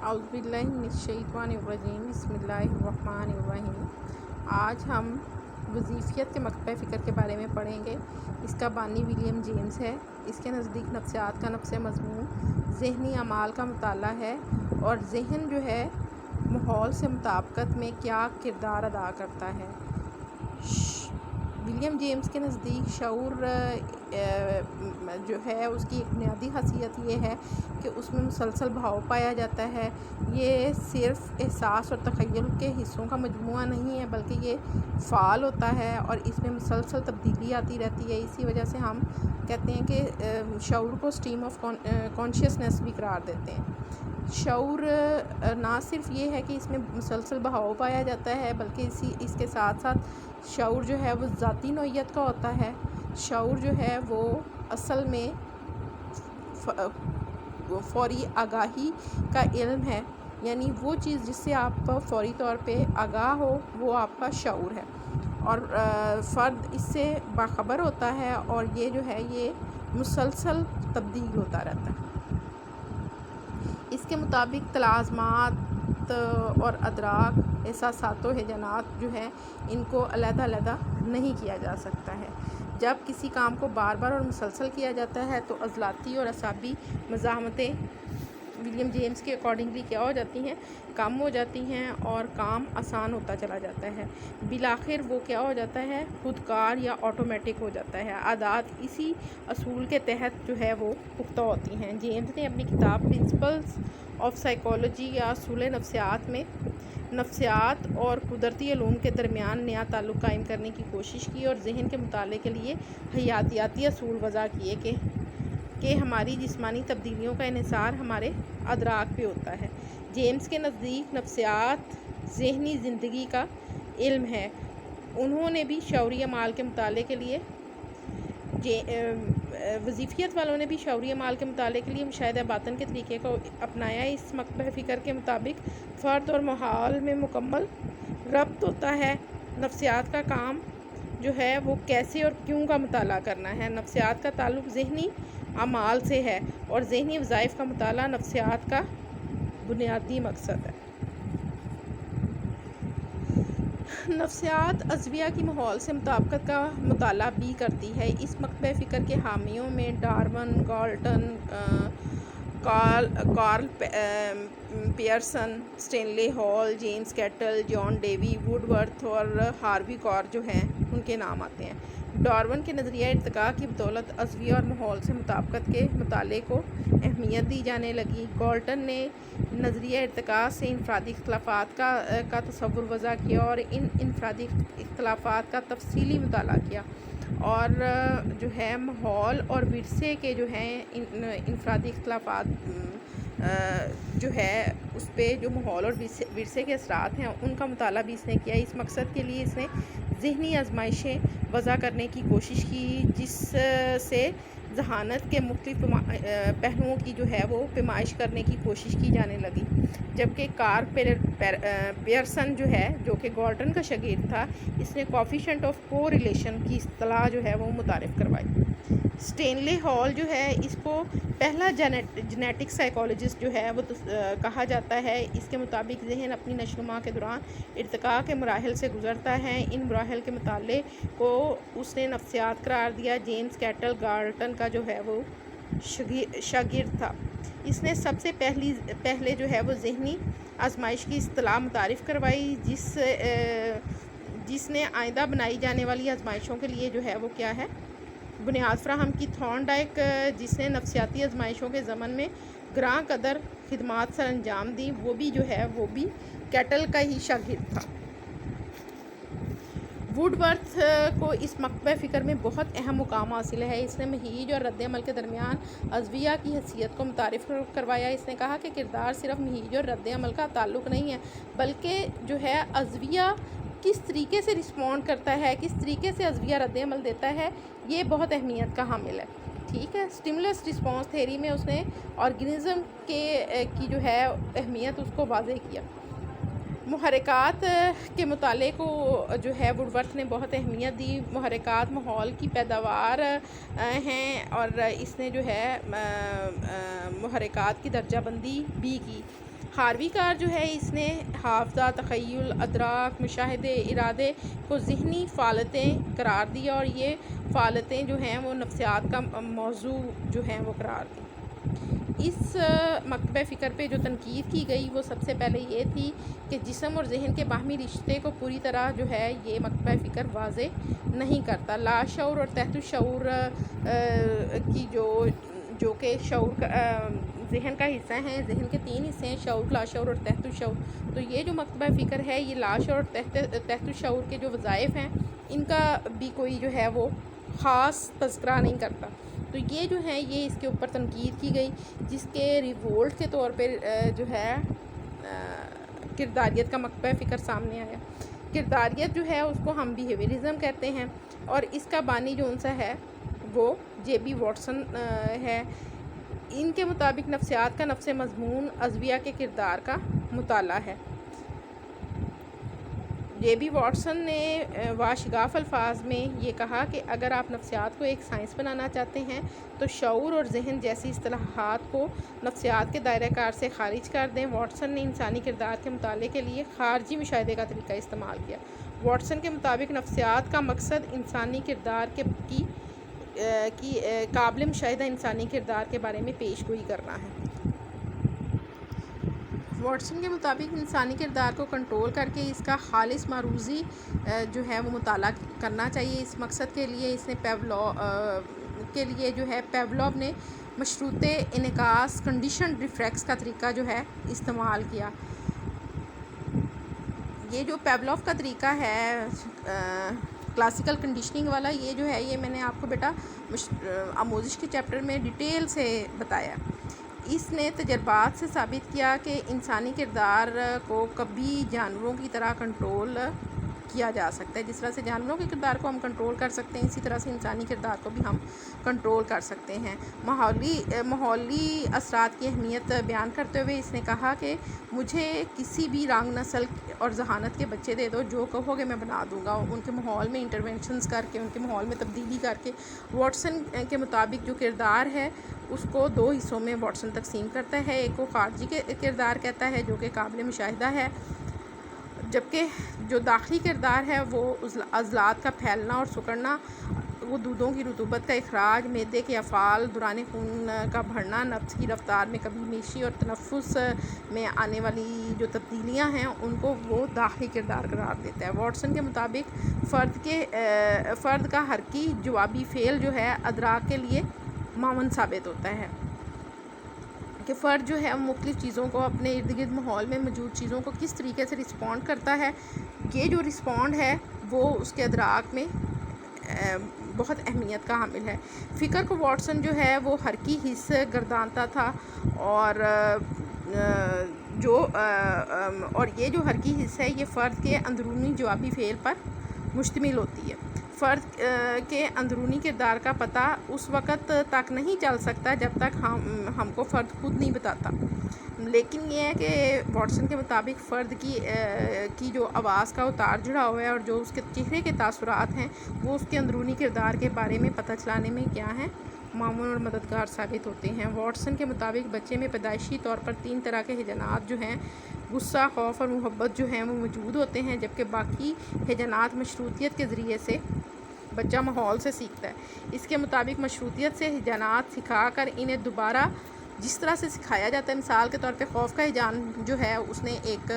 اعوذ باللہ من الشیطان الرجیم بسم اللہ الرحمن الرحیم۔ آج ہم وظیفیت کے مکتبہ فکر کے بارے میں پڑھیں گے۔ اس کا بانی ولیم جیمز ہے۔ اس کے نزدیک نفسیات کا نفس مضمون ذہنی اعمال کا مطالعہ ہے اور ذہن جو ہے ماحول سے مطابقت میں کیا کردار ادا کرتا ہے۔ ولیم جیمز کے نزدیک شعور جو ہے اس کی ایک بنیادی خاصیت یہ ہے کہ اس میں مسلسل بہاؤ پایا جاتا ہے۔ یہ صرف احساس اور تخیل کے حصوں کا مجموعہ نہیں ہے بلکہ یہ فعال ہوتا ہے اور اس میں مسلسل تبدیلی آتی رہتی ہے۔ اسی وجہ سے ہم کہتے ہیں کہ شعور کو اسٹریم آف کانشیسنیس بھی قرار دیتے ہیں۔ شعور نہ صرف یہ ہے کہ اس میں مسلسل بہاؤ پایا جاتا ہے بلکہ اس کے ساتھ ساتھ شعور جو ہے وہ ذاتی نوعیت کا ہوتا ہے۔ شعور جو ہے وہ اصل میں فوری آگاہی کا علم ہے، یعنی وہ چیز جس سے آپ فوری طور پہ آگاہ ہو وہ آپ کا شعور ہے اور فرد اس سے باخبر ہوتا ہے اور یہ جو ہے یہ مسلسل تبدیل ہوتا رہتا ہے۔ اس کے مطابق تلازمات اور ادراک، احساسات و ہیجانات جو ہیں ان کو علیحدہ علیحدہ نہیں کیا جا سکتا ہے۔ جب کسی کام کو بار بار اور مسلسل کیا جاتا ہے تو عضلاتی اور اعصابی مزاحمتیں ولیم جیمز کے اکارڈنگلی کیا ہو جاتی ہیں، کم ہو جاتی ہیں اور کام آسان ہوتا چلا جاتا ہے۔ بالآخر وہ کیا ہو جاتا ہے، خودکار یا آٹومیٹک ہو جاتا ہے۔ عادات اسی اصول کے تحت جو ہے وہ پختہ ہوتی ہیں۔ جیمز نے اپنی کتاب پرنسپلز آف سائیکالوجی یا اصول نفسیات میں نفسیات اور قدرتی علوم کے درمیان نیا تعلق قائم کرنے کی کوشش کی اور ذہن کے مطالعے کے لیے حیاتیاتی اصول وضع کیے کہ ہماری جسمانی تبدیلیوں کا انحصار ہمارے ادراک پہ ہوتا ہے۔ جیمز کے نزدیک نفسیات ذہنی زندگی کا علم ہے۔ انہوں نے بھی شعوری اعمال کے مطالعے کے لیے وظیفیت والوں نے بھی شعوری اعمال کے مطالعے کے لیے مشاہدہ باطن کے طریقے کو اپنایا۔ اس مکتبہ فکر کے مطابق فرد اور ماحول میں مکمل ربط ہوتا ہے۔ نفسیات کا کام جو ہے وہ کیسے اور کیوں کا مطالعہ کرنا ہے۔ نفسیات کا تعلق ذہنی اعمال سے ہے اور ذہنی وظائف کا مطالعہ نفسیات کا بنیادی مقصد ہے۔ نفسیات عضویہ کی ماحول سے مطابقت کا مطالعہ بھی کرتی ہے۔ اس مکتبہ فکر کے حامیوں میں Darwin, Galton, Karl Pearson, Stanley Hall, James Cattell, John Dewey, Woodworth اور ہاروی کار جو ہیں ان کے نام آتے ہیں۔ ڈارون کے نظریہ ارتقاء کی بدولت عضویہ اور ماحول سے مطابقت کے مطالعے کو اہمیت دی جانے لگی۔ گالٹن نے نظریہ ارتقاء سے انفرادی اختلافات کا تصور وضع کیا اور ان انفرادی اختلافات کا تفصیلی مطالعہ کیا اور جو ہے ماحول اور ورثے کے جو ہیں انفرادی اختلافات جو ہے اس پہ جو ماحول اور ورثے کے اثرات ہیں ان کا مطالعہ بھی اس نے کیا۔ اس مقصد کے لیے اس نے ذہنی آزمائشیں وضع کرنے کی کوشش کی جس سے ذہانت کے مختلف پہلوؤں کی جو ہے وہ پیمائش کرنے کی کوشش کی جانے لگی، جبکہ کارل پیئرسن جو ہے جو کہ گالٹن کا شاگرد تھا، اس نے کوفیشنٹ آف کو ریلیشن کی اصطلاح جو ہے وہ متعارف کروائی۔ اسٹینلے ہال جو ہے اس کو پہلا جینیٹک سائیکالوجسٹ جو ہے وہ کہا جاتا ہے۔ اس کے مطابق ذہن اپنی نشو و نما کے دوران ارتقاء کے مراحل سے گزرتا ہے۔ ان مراحل کے مطالعے کو اس نے نفسیات قرار دیا۔ جیمز کیٹل گالٹن کا جو ہے وہ شاگرد تھا۔ اس نے سب سے پہلے جو ہے وہ ذہنی آزمائش کی اصطلاح متعارف کروائی جس نے آئندہ بنائی جانے والی آزمائشوں کے لیے جو ہے وہ کیا ہے بنیاد فراہم کی۔ تھارنڈائک جس نے نفسیاتی آزمائشوں کے ضمن میں گراں قدر خدمات سر انجام دی، وہ بھی جو ہے وہ بھی کیٹل کا ہی شاگرد تھا۔ ووڈ ورتھ کو اس مکتبہ فکر میں بہت اہم مقام حاصل ہے۔ اس نے مہیج اور رد عمل کے درمیان عضویہ کی حیثیت کو متعارف کروایا۔ اس نے کہا کہ کردار صرف مہیج اور رد عمل کا تعلق نہیں ہے بلکہ جو ہے عضویہ کس طریقے سے رسپونڈ کرتا ہے، کس طریقے سے عضویہ رد عمل دیتا ہے، یہ بہت اہمیت کا حامل ہے۔ ٹھیک ہے، سٹیمولس رسپانس تھیوری میں اس نے آرگنزم کی جو ہے اہمیت اس کو واضح کیا۔ محرکات کے مطالعے کو جو ہے ووڈ ورتھ نے بہت اہمیت دی۔ محرکات ماحول کی پیداوار ہیں اور اس نے جو ہے محرکات کی درجہ بندی بھی کی۔ ہاروی کار جو ہے اس نے حافظہ، تخیل، ادراک، مشاہدے، ارادے کو ذہنی فعالتیں قرار دیا اور یہ فعالتیں جو ہیں وہ نفسیات کا موضوع جو ہیں وہ قرار دی۔ اس مکتبہ فکر پہ جو تنقید کی گئی وہ سب سے پہلے یہ تھی کہ جسم اور ذہن کے باہمی رشتے کو پوری طرح جو ہے یہ مکتبہ فکر واضح نہیں کرتا۔ لاشعور اور تحت الشعور کی جو کہ شعور ذہن کا حصہ ہیں، ذہن کے 3 حصے ہیں، شعور، لاشعور اور تحت الشعور۔ تو یہ جو مکتبہ فکر ہے یہ لاشعور اور تحت الشعور کے جو وظائف ہیں ان کا بھی کوئی جو ہے وہ خاص تذکرہ نہیں کرتا۔ تو یہ جو ہے یہ اس کے اوپر تنقید کی گئی، جس کے ریوولٹ کے طور پہ جو ہے کرداریت کا مکتبہ فکر سامنے آیا۔ کرداریت جو ہے اس کو ہم بیہیویئرزم کہتے ہیں اور اس کا بانی جو ان سا ہے وہ جے بی واٹسن ہے۔ ان کے مطابق نفسیات کا نفس مضمون ازویہ کے کردار کا مطالعہ ہے۔ جے بی واٹسن نے واشگاف الفاظ میں یہ کہا کہ اگر آپ نفسیات کو ایک سائنس بنانا چاہتے ہیں تو شعور اور ذہن جیسی اصطلاحات کو نفسیات کے دائرہ کار سے خارج کر دیں۔ واٹسن نے انسانی کردار کے مطالعے کے لیے خارجی مشاہدے کا طریقہ استعمال کیا۔ واٹسن کے مطابق نفسیات کا مقصد انسانی کردار کی قابل مشاہدہ انسانی کردار کے بارے میں پیش گوئی کرنا ہے۔ واٹسن کے مطابق انسانی کردار کو کنٹرول کر کے اس کا خالص معروضی جو ہے وہ مطالعہ کرنا چاہیے۔ اس مقصد کے لیے اس نے پیولوو نے مشروط انعکاس کنڈیشنڈ ریفلیکس کا طریقہ جو ہے استعمال کیا۔ یہ جو پیولوو کا طریقہ ہے کلاسیکل کنڈیشننگ والا، یہ جو ہے یہ میں نے آپ کو بیٹا آموزش کے چیپٹر میں ڈیٹیل سے بتایا۔ اس نے تجربات سے ثابت کیا کہ انسانی کردار کو کبھی جانوروں کی طرح کنٹرول کیا جا سکتا ہے۔ جس طرح سے جانوروں کے کردار کو ہم کنٹرول کر سکتے ہیں اسی طرح سے انسانی کردار کو بھی ہم کنٹرول کر سکتے ہیں۔ ماحولی اثرات کی اہمیت بیان کرتے ہوئے اس نے کہا کہ مجھے کسی بھی رنگ، نسل اور ذہانت کے بچے دے دو، جو کہو گے میں بنا دوں گا، ان کے ماحول میں انٹرونشنز کر کے، ان کے ماحول میں تبدیلی کر کے۔ واٹسن کے مطابق جو کردار ہے اس کو 2 حصوں میں واٹسن تقسیم کرتا ہے۔ ایک کو خارجی کردار کہتا ہے جو کہ قابل مشاہدہ ہے، جبکہ جو داخلی کردار ہے وہ عضلات کا پھیلنا اور سکڑنا، غدودوں کی رطوبت کا اخراج، معدے کے افعال، دوران خون کا بڑھنا، نفس کی رفتار میں کمی بیشی اور تنفس میں آنے والی جو تبدیلیاں ہیں ان کو وہ داخلی کردار قرار دیتا ہے۔ واٹسن کے مطابق فرد کا حرکی جوابی فعل جو ہے ادراک کے لیے معاون ثابت ہوتا ہے کہ فرد جو ہے مختلف چیزوں کو، اپنے ارد گرد ماحول میں موجود چیزوں کو کس طریقے سے رسپونڈ کرتا ہے۔ یہ جو رسپونڈ ہے وہ اس کے ادراک میں بہت اہمیت کا حامل ہے۔ فکر کو واٹسن جو ہے وہ حرکی حص گردانتا تھا اور یہ جو حرکی حص ہے یہ فرد کے اندرونی جوابی فعل پر مشتمل ہوتی ہے۔ فرد کے اندرونی کردار کا پتہ اس وقت تک نہیں چل سکتا جب تک ہم کو فرد خود نہیں بتاتا، لیکن یہ ہے کہ واٹسن کے مطابق فرد کی جو آواز کا اتار چڑھاؤ ہے اور جو اس کے چہرے کے تاثرات ہیں وہ اس کے اندرونی کردار کے بارے میں پتہ چلانے میں کیا ہیں، معاون اور مددگار ثابت ہوتے ہیں۔ واٹسن کے مطابق بچے میں پیدائشی طور پر 3 طرح کے ہجانات جو ہیں، غصہ، خوف اور محبت جو ہیں وہ موجود ہوتے ہیں، جبکہ باقی ہجانات مشروطیت کے ذریعے سے بچہ ماحول سے سیکھتا ہے۔ اس کے مطابق مشروطیت سے ہجانات سکھا کر انہیں دوبارہ جس طرح سے سکھایا جاتا ہے، مثال کے طور پہ خوف کا ہجان جو ہے اس نے ایک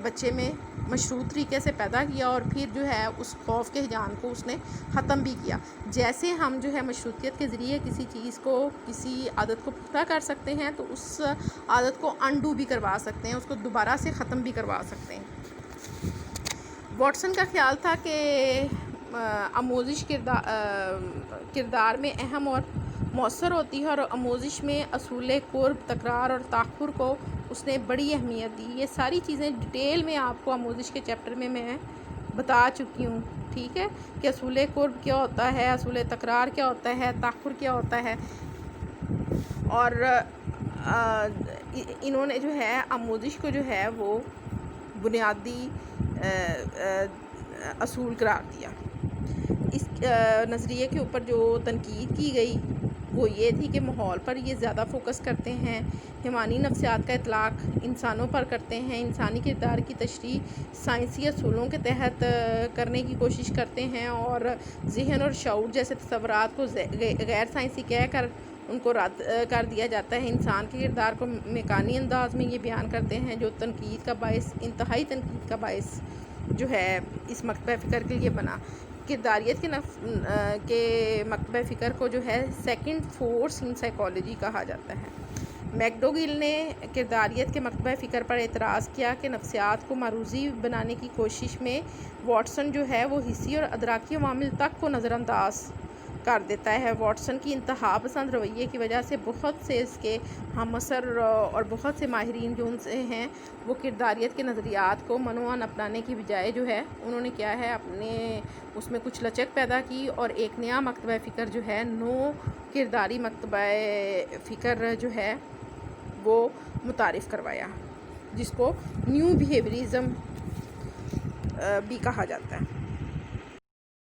بچے میں مشروط طریقے سے پیدا کیا اور پھر جو ہے اس خوف کے ہجان کو اس نے ختم بھی کیا۔ جیسے ہم جو ہے مشروطیت کے ذریعے کسی چیز کو، کسی عادت کو پختہ کر سکتے ہیں تو اس عادت کو انڈو بھی کروا سکتے ہیں، اس کو دوبارہ سے ختم بھی کروا سکتے ہیں۔ واٹسن کا خیال تھا کہ آموزش کردار میں اہم اور مؤثر ہوتی ہے اور آموزش میں اصول قرب، تکرار اور تاخر کو اس نے بڑی اہمیت دی۔ یہ ساری چیزیں ڈیٹیل میں آپ کو آموزش کے چیپٹر میں بتا چکی ہوں، ٹھیک ہے، کہ اصول قرب کیا ہوتا ہے، اصول تکرار کیا ہوتا ہے، تاخر کیا ہوتا ہے، اور انہوں نے جو ہے آموزش کو جو ہے وہ بنیادی اصول قرار دیا۔ اس نظریے کے اوپر جو تنقید کی گئی وہ یہ تھی کہ ماحول پر یہ زیادہ فوکس کرتے ہیں، حیوانی نفسیات کا اطلاق انسانوں پر کرتے ہیں، انسانی کردار کی تشریح سائنسی اصولوں کے تحت کرنے کی کوشش کرتے ہیں، اور ذہن اور شعور جیسے تصورات کو غیر سائنسی کہہ کر ان کو رد کر دیا جاتا ہے۔ انسان کے کردار کو میکانی انداز میں یہ بیان کرتے ہیں جو تنقید کا باعث، انتہائی تنقید کا باعث جو ہے اس مکتبہ فکر کے لیے بنا۔ کرداریت کے مکتبہ فکر کو جو ہے سیکنڈ فورس ان سائیکالوجی کہا جاتا ہے۔ میکڈوگل نے کرداریت کے مکتبہ فکر پر اعتراض کیا کہ نفسیات کو معروضی بنانے کی کوشش میں واٹسن جو ہے وہ حسی اور ادراکی عوامل تک کو نظر انداز کر دیتا ہے۔ واٹسن کی انتہا پسند رویے کی وجہ سے بہت سے اس کے ہم عصر اور بہت سے ماہرین جو ان سے ہیں وہ کرداریت کے نظریات کو منوعاً اپنانے کی بجائے جو ہے انہوں نے کیا ہے اپنے اس میں کچھ لچک پیدا کی اور ایک نیا مکتبہ فکر جو ہے نو کرداری مکتبہ فکر جو ہے وہ متعارف کروایا، جس کو نیو بیہیویئرزم بھی کہا جاتا ہے۔